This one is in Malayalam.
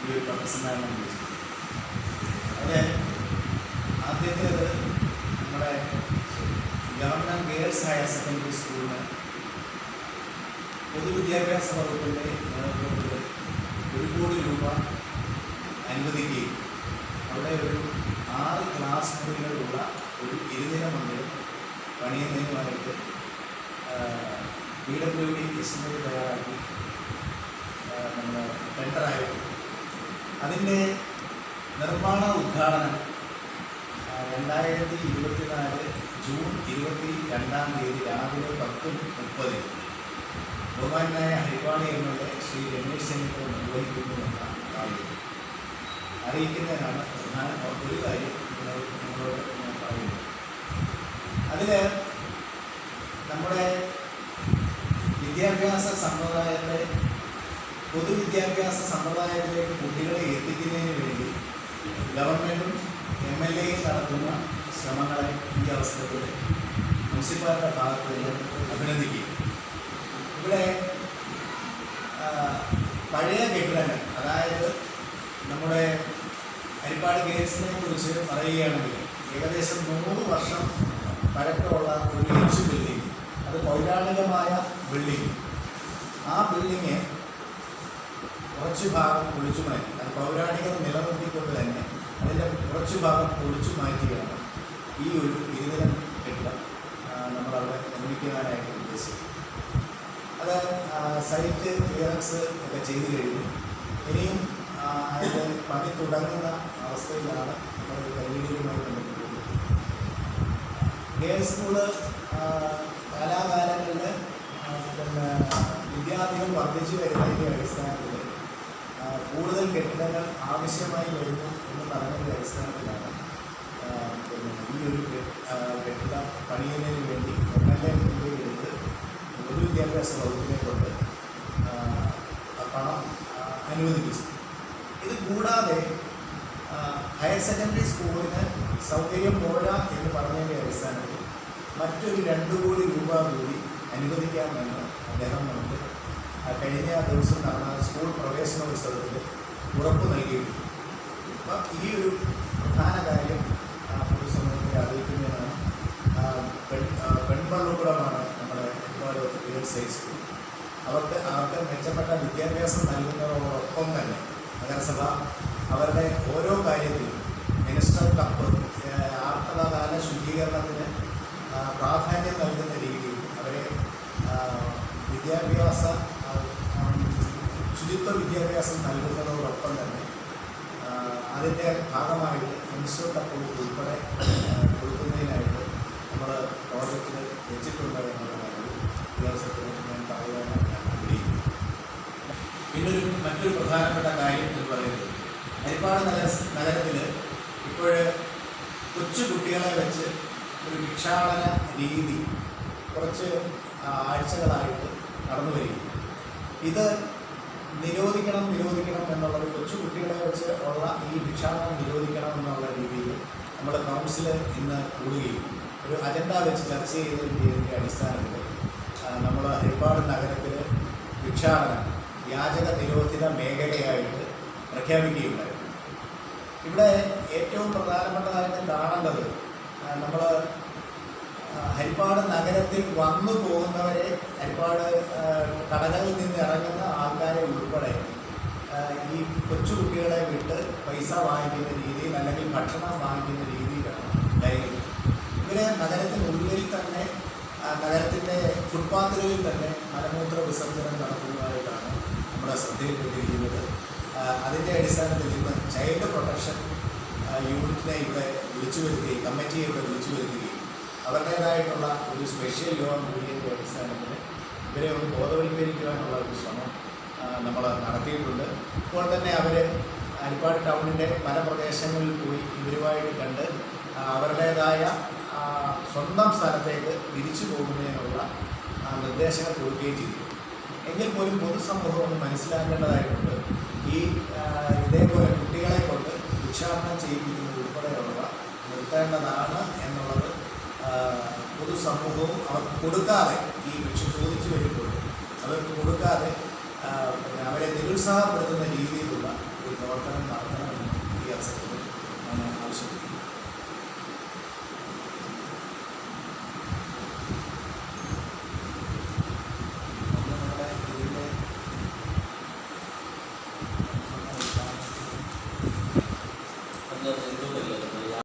ഈ ഒരു പത്രസമ്മേളനം വിളിച്ചത്. അത് ആദ്യത്തേത് നമ്മുടെ ഗവൺമെൻറ് ഗേൾസ് ഹയർ സെക്കൻഡറി സ്കൂളിന് പൊതുവിദ്യാഭ്യാസ വകുപ്പിൻ്റെ നേതൃത്വത്തിൽ 1 കോടി രൂപ അനുവദിക്കുകയും അവിടെ ഒരു 6 ക്ലാസ് മുറികളുള്ള ഒരു ഇരുനില മന്ദിരം പണിയുന്നതിനുമായിട്ട് PWD എസ്റ്റിമേറ്റ് തയ്യാറാക്കി നമ്മൾ ടെൻഡറായിരുന്നു. അതിൻ്റെ നിർമ്മാണ ഉദ്ഘാടനം 2024 ജൂൺ 22-ാം തീയതി രാവിലെ 10:30 ബഹുമാനായ ഹരിപ്പാട് MLA ശ്രീ രമേശ് ചെന്നിത്തല നിർവഹിക്കുന്നുവെന്ന കാര്യം അറിയിക്കുന്നതിനാണ് ഒരു കാര്യം നിങ്ങളോട് ഞാൻ പറയുന്നത്. അതിൽ നമ്മുടെ വിദ്യാഭ്യാസ സമ്പ്രദായത്തെ പൊതുവിദ്യാഭ്യാസ സമ്പ്രദായത്തിലേക്ക് കുട്ടികളെ എത്തിക്കുന്നതിന് വേണ്ടി ഗവൺമെൻറ്റും MLAയും നടത്തുന്ന ശ്രമങ്ങളെ ഈ അവസരത്തിൽ മുനിസിപ്പാലിറ്റിയുടെ ഭാഗത്ത് നിന്ന് അഭിനന്ദിക്കുക. ഇവിടെ പഴയ കെട്ടിടങ്ങൾ, അതായത് നമ്മുടെ ഹരിപ്പാട് ഗേൾസിനെ കുറിച്ച് പറയുകയാണെങ്കിൽ ഏകദേശം 100 വർഷം പഴക്കമുള്ള ഒരു എച്ച് ബിൽഡിംഗ്, അത് പൗരാണികമായ ബിൽഡിംഗ്. ആ ബിൽഡിങ് കുറച്ച് ഭാഗം പൊളിച്ചു മാറ്റി, അത് പൗരാണികത നിലനിർത്തിക്കൊണ്ട് തന്നെ അതിൻ്റെ കുറച്ച് ഭാഗം പൊളിച്ചു മാറ്റിയാണ് ഈ ഒരു ഇരുനില കെട്ടിടം നമ്മളവിടെ നിർമ്മിക്കാനായിട്ട് ഉദ്ദേശിച്ചത്. അത് സൈറ്റ് ക്ലിയറൻസ് ഒക്കെ ചെയ്തു കഴിഞ്ഞു. ഇനിയും അതിൻ്റെ പണി തുടങ്ങുന്ന അവസ്ഥയിലാണ് നമ്മൾ കല്ലിടിയുമായി ബന്ധപ്പെട്ടത്. ഗേൾസ് സ്കൂള് കാലാകാലങ്ങളിൽ പിന്നെ വിദ്യാർത്ഥികൾ വർദ്ധിച്ചു വരുന്നതിൻ്റെ അടിസ്ഥാനത്തിൽ കൂടുതൽ കെട്ടിടങ്ങൾ ആവശ്യമായി വരുന്നു എന്ന് പറഞ്ഞതിൻ്റെ അടിസ്ഥാനത്തിലാണ് ഈ ഒരു കെട്ടിടം പണിയുന്നതിന് വേണ്ടി MLA മുൻകൈയെടുത്ത് പൊതുവിദ്യാഭ്യാസ വകുപ്പിനെ കൊണ്ട് പണം അനുവദിപ്പിച്ചു. ഇത് കൂടാതെ ഹയർ സെക്കൻഡറി സ്കൂളിന് സൗകര്യം പോരാ എന്ന് പറഞ്ഞതിൻ്റെ അടിസ്ഥാനത്തിൽ മറ്റൊരു 2 കോടി രൂപ കൂടി അനുവദിക്കാമെന്ന് അദ്ദേഹം നമുക്ക് കഴിഞ്ഞ ദിവസം നടന്ന സ്കൂൾ പ്രവേശനോത്സവത്തിൽ ഉറപ്പ് നൽകിയിട്ടുണ്ട്. അപ്പം ഈ ഒരു പ്രധാന കാര്യം പൊതുസമൂഹത്തെ അറിയിക്കുന്നതിനാണ്. പെൺപള്ളിക്കൂടമാണ് നമ്മുടെ ഒരുപാട് ഗേൾസ് ഹൈ സ്കൂൾ. അവർക്ക് മെച്ചപ്പെട്ട വിദ്യാഭ്യാസം നൽകുന്നതോടൊപ്പം തന്നെ നഗരസഭ അവരുടെ ഓരോ കാര്യത്തിലും മിനിസ്റ്റർ കപ്പ് ആർത്തവകാല ശുചീകരണത്തിന് പ്രാധാന്യം നൽകുന്ന രീതിയിൽ അവരെ ശുചിത്വ വിദ്യാഭ്യാസം നൽകുന്നതോടൊപ്പം തന്നെ അതിൻ്റെ ഭാഗമായിട്ട് മിനിസ്റ്റർ കപ്പ് ഉൾപ്പെടെ കൊടുക്കുന്നതിനായിട്ട് നമ്മൾ പ്രോജക്റ്റിൽ വെച്ചിട്ടുണ്ട് എന്നുള്ള കാര്യം ഈ അവസരത്തിൽ ഞാൻ പറയുവാനായിട്ട് ആഗ്രഹിക്കുന്നു. മറ്റൊരു പ്രധാനപ്പെട്ട കാര്യം എന്ന് പറയുന്നത് ഹരിപ്പാട് നഗരത്തിൽ ഇപ്പോൾ കൊച്ചു കുട്ടികളെ വെച്ച് ഒരു ഭിക്ഷാടന രീതി കുറച്ച് ആഴ്ചകളായിട്ട് നടന്നു വരികയും ഇത് നിരോധിക്കണം എന്നുള്ളത്, കൊച്ചു കുട്ടികളെ വെച്ച് ഉള്ള ഈ ഭിക്ഷാടനം നിരോധിക്കണം എന്നുള്ള രീതിയിൽ നമ്മൾ കൗൺസിൽ ഇന്ന് കൂടുകയും ഒരു അജണ്ട വെച്ച് ചർച്ച ചെയ്തതിൻ്റെ അടിസ്ഥാനത്തിൽ നമ്മൾ ഹരിപ്പാട് നഗരത്തിൽ ഭിക്ഷാടനം യാചക നിരോധിത മേഖലയായിട്ട് പ്രഖ്യാപിക്കുകയുണ്ടായിരുന്നു. ഇവിടെ ഏറ്റവും പ്രധാനപ്പെട്ടതായിട്ട് കാണേണ്ടത് നമ്മൾ ഹരിപ്പാട് നഗരത്തിൽ വന്നു പോകുന്നവരെ, ഹരിപ്പാട് കടകളിൽ നിന്ന് ഇറങ്ങുന്ന ആൾക്കാരെ ഉൾപ്പെടെ ഈ കൊച്ചുകുട്ടികളെ വിട്ട് പൈസ വാങ്ങിക്കുന്ന രീതിയിൽ അല്ലെങ്കിൽ ഭക്ഷണം വാങ്ങിക്കുന്ന രീതിയിലാണ് കാര്യങ്ങൾ. ഇവരെ നഗരത്തിനുള്ളിൽ തന്നെ, നഗരത്തിൻ്റെ ഫുട്പാത്തുകളിൽ തന്നെ മലമൂത്ര വിസർജനം നടത്തുന്നതായിട്ടാണ് നമ്മുടെ ശ്രദ്ധയിൽപ്പെട്ടിരിക്കുന്നത്. അതിൻ്റെ അടിസ്ഥാനത്തിൽ ഇന്ന് ചൈൽഡ് പ്രൊട്ടക്ഷൻ യൂണിറ്റിനെ ഇവിടെ വിളിച്ചു വരുത്തുകയും കമ്മിറ്റിയെ ഇവിടെ വിളിച്ചു വരുത്തുകയും അവരുടേതായിട്ടുള്ള ഒരു സ്പെഷ്യൽ ലോ കൂടിയതിൻ്റെ അടിസ്ഥാനത്തിൽ ഇവരെ ഒന്ന് ബോധവൽക്കരിക്കുവാനുള്ള ഒരു ശ്രമം നമ്മൾ നടത്തിയിട്ടുണ്ട്. ഇപ്പോൾ തന്നെ അവർ ഹരിപ്പാട് ടൗണിൻ്റെ പല പ്രദേശങ്ങളിൽ പോയി ഇവരുമായിട്ട് കണ്ട് അവരുടേതായ സ്വന്തം സ്ഥലത്തേക്ക് തിരിച്ചു പോകുന്നതിനുള്ള നിർദ്ദേശങ്ങൾ കൊടുക്കുകയും ചെയ്തു. എങ്കിൽ പോലും പൊതുസമൂഹം ഒന്ന് മനസ്സിലാക്കേണ്ടതായിട്ടുണ്ട്. ഈ ഇതേപോലെ കുട്ടികളെ കൊണ്ട് ഭിക്ഷാടനം ചെയ്യിപ്പിക്കുന്നത് ഉൾപ്പെടെയുള്ളവ നിർത്തേണ്ടതാണ് എന്നുള്ളത് പൊതുസമൂഹവും അവർക്ക് കൊടുക്കാതെ, ഈ ഭിക്ഷ ചോദിച്ചു വരുമ്പോൾ അവർക്ക് കൊടുക്കാതെ അവരെ നിരുത്സാഹപ്പെടുത്തുന്ന രീതിയിലുള്ള ഒരു പ്രവർത്തനം നടത്തണമെന്ന് ഈ അവസരത്തിൽ